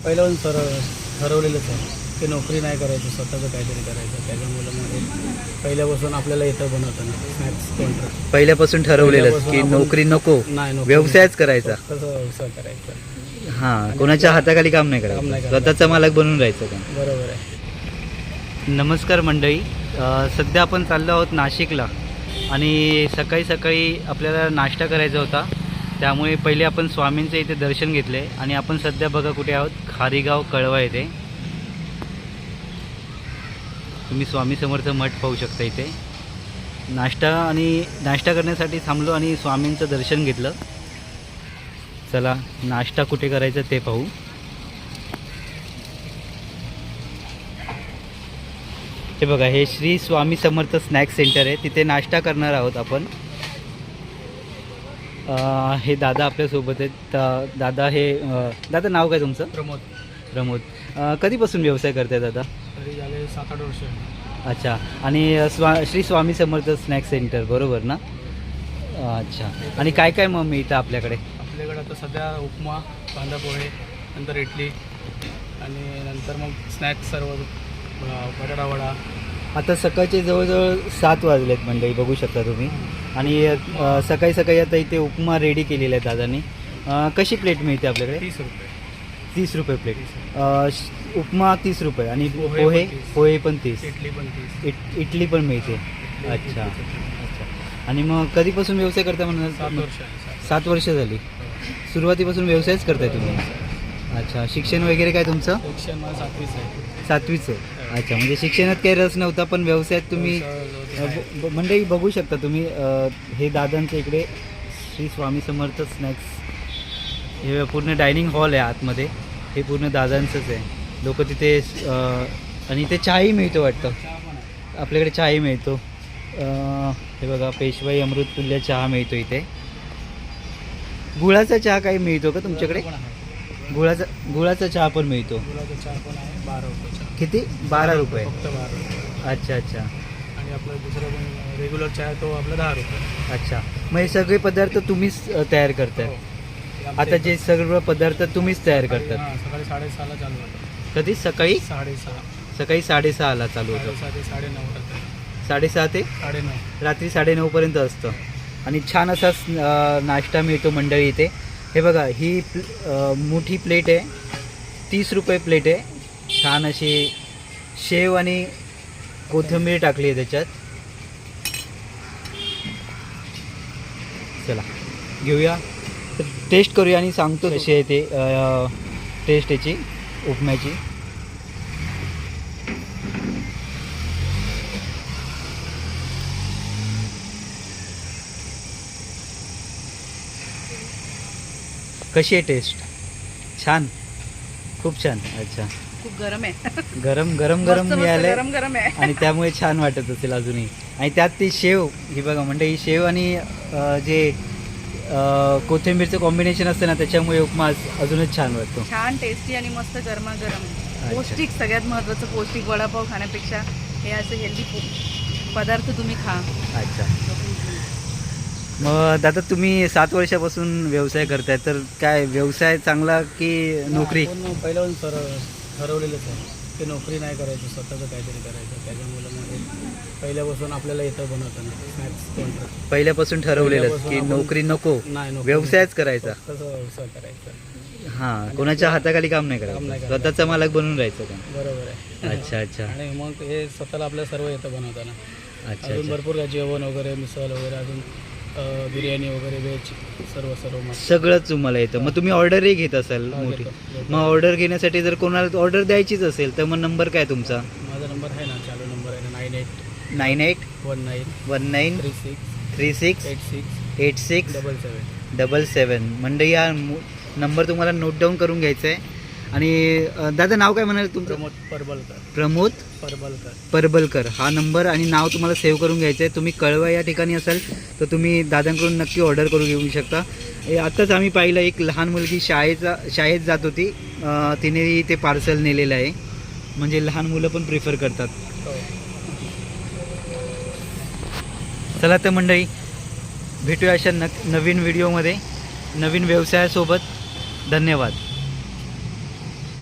पहिल्यापासून ठरवलेलंच आहे की नोकरी नाही करायची, स्वतःचं काहीतरी करायचं. त्याच्यामुळे मग पहिल्यापासून आपल्याला येतं बनवताना स्नॅक्स काउंटर. पहिल्यापासून ठरवलेलं की नोकरी नको, नाही, व्यवसायच करायचा. स्वतःचा व्यवसाय करायचा. हां, कोणाच्या हाताखाली काम नाही काम करायचं, नाही करायचं. स्वतःचा मालक बनून राहायचं का. बरोबर आहे. नमस्कार मंडळी, सध्या आपण चाललो आहोत नाशिकला आणि सकाळी सकाळी आपल्याला नाश्ता करायचा होता. त्यामुळे पहिले आपण स्वामींचे इथे दर्शन घेतले आणि आपण सध्या बघा कुठे आहोत, खारीगाव कळवा येथे. तुम्ही स्वामी समर्थ मठ पाहू शकता. इथे नाश्ता करण्यासाठी थांबलो आणि स्वामींचं दर्शन घेतलं. चला नाश्ता कुठे करायचा ते पाहू. हे बघा, हे श्री स्वामी समर्थ स्नॅक्स सेंटर आहे. तिथे नाश्ता करणार आहोत आपण. हे दादा आपल्यासोबत आहेत. दादा नाव काय तुमचं? प्रमोद. कधीपासून व्यवसाय करताय दादा? तरी झाले 7-8 वर्ष. अच्छा. आणि श्री स्वामी समर्थ स्नॅक्स सेंटर बरोबर ना? अच्छा. आणि काय काय मग मिळतं आपल्याकडे? आपल्याकडे आता सध्या उपमा, कांदा पोहे, नंतर इडली आणि नंतर मग स्नॅक्स सर्व, बटाटा वडा. आता सकाळचे जवळजवळ 7 वाजलेत मंडळी, बघू शकता तुम्ही. आणि सकाळी सकाळी आता इथे उपमा रेडी केलेला आहे दादांनी. कशी प्लेट मिळते आपल्याकडे? 30 रुपये. 30 रुपये प्लेट. उपमा 30 रुपये आणि पोहे पण 30. इडली पण 30. इडली पण मिळते. अच्छा. आणि मग कधीपासून व्यवसाय करता म्हणाल? 7 वर्ष. 7 वर्ष झाली. सुरुवातीपासून व्यवसायच करताय तुम्ही? अच्छा. शिक्षण वगैरे काय तुमचं? शिक्षण माझं 7वीच आहे. 7वीच आहे. अच्छा. म्हणजे शिक्षणात काही रस नव्हता, पण व्यवसायात तुम्ही मंडळी बघू शकता तुम्ही. हे दादांच्या इकडे श्री स्वामी समर्थ स्नॅक्स, हे पूर्ण डायनिंग हॉल आहे आतमध्ये. हे पूर्ण दादांचंच आहे. लोक तिथे आणि इथे चहाही मिळतो वाटतं. आपल्याकडे चहाही मिळतो. हे बघा, पेशवाई अमृततुल्य चहा मिळतो इथे. गुळाचा चहा काही मिळतो का तुमच्याकडे? गुळाचा चहा पण मिळतो. गुळाचा चहा पण आहे, 12 रुपये. किती? 12 रुपये. फक्त 12 रुपये. अच्छा. आणि आपला दुसरा पण रेग्युलर चहा आहे तो आपला 10 रुपये. अच्छा. मग हे सगळे पदार्थ तुम्हीच तयार करताय? हो. आता जे सर्व पदार्थ तुम्हीच तयार करतात? हां, सकाळी 6:30ला चालू होतं. कधी? सकाळी 6:30. सकाळी 6:30ला चालू होतं. 6:30 ते 9:00. 6:30 ते 9:30. रात्री 9:30 पर्यंत असतं. आणि छान असा नाश्ता मिळतो मंडळी इथे. हे बघा, ही मोठी प्लेट आहे, 30 रुपये प्लेट आहे. छान अशी शेव आणि कोथिंबीर टाकली आहे त्याच्यात. चला घेऊया, टेस्ट करूया आणि सांगतो कशी आहे ते टेस्ट याची उपम्याची. कशी आहे टेस्ट? छान, खूप छान. अच्छा. खूप गरम आहे. गरम मिळालं गरम आहे आणि त्यामुळे छान वाटत असेल अजूनही. आणि त्यात ती शेव, ही बघा म्हणजे ही शेव आणि जे कोथिंबीरचं कॉम्बिनेशन असतं ना, त्याच्यामुळे उपमा अजूनच छान वाटतो. छान टेस्टी आणि मस्त गरमागरम. पौष्टिक, सगळ्यात महत्त्वाचं पौष्टिक. वडापाव खाण्यापेक्षा हे असे हेल्दी पदार्थ तुम्ही खा. अच्छा. मग दादा, तुम्ही 7 वर्षापासून व्यवसाय करताय, तर काय व्यवसाय चांगला की नोकरी? आपण पहिल्यापासून ठरवलेलंच आहे की नोकरी नाही करायची, स्वतःचं काहीतरी करायचं. त्याच्यामुळे मग पहिल्यापासून आपल्याला येतं बनवताना स्नॅक्स काउंटर. पहिल्यापासून ठरवलेलं की नोकरी नको, व्यवसायच करायचा. स्वतःचा व्यवसाय करायचा. हां, कोणाच्या हाताखाली काम नाही करायचं, स्वतःचा मालक बनून राहायचं का. बरोबर आहे. अच्छा. आणि मग हे स्वतःला आपल्या सर्व येतं बनवताना. अच्छा. अजून भरपूर काय, जेवण वगैरे, मिसळ वगैरे, अजून बिर्याणी वगैरे, व्हेज सर्व मस्त सगळंच तुम्हाला येतं. मग तुम्ही ऑर्डरही घेत असाल मोठी. मग ऑर्डर घेण्यासाठी जर कोणाला ऑर्डर द्यायचीच असेल तर मग नंबर काय तुमचा? माझा नंबर आहे ना, चालू नंबर आहे ना, 9819 36 36 86 86 77. 77. मंडळी, हा नंबर तुम्हाला नोट डाऊन करून घ्यायचा आहे. आणि दादा नाव काय म्हणाल तुमचं? प्रमोद परबलकर. हा नंबर आणि नाव तुम्हाला सेव्ह करून घ्यायचं आहे. तुम्ही कळवा या ठिकाणी असाल तर तुम्ही दादांकडून नक्की ऑर्डर करून घेऊ शकता. आत्ताच आम्ही पाहिलं, एक लहान मुलगी शाळेत जात होती, तिने ते पार्सल नेलेलं आहे. म्हणजे लहान मुलं पण प्रिफर करतात. चला तर मंडळी, भेटूया अशा नवीन व्हिडिओमध्ये नवीन व्यवसायासोबत. धन्यवाद.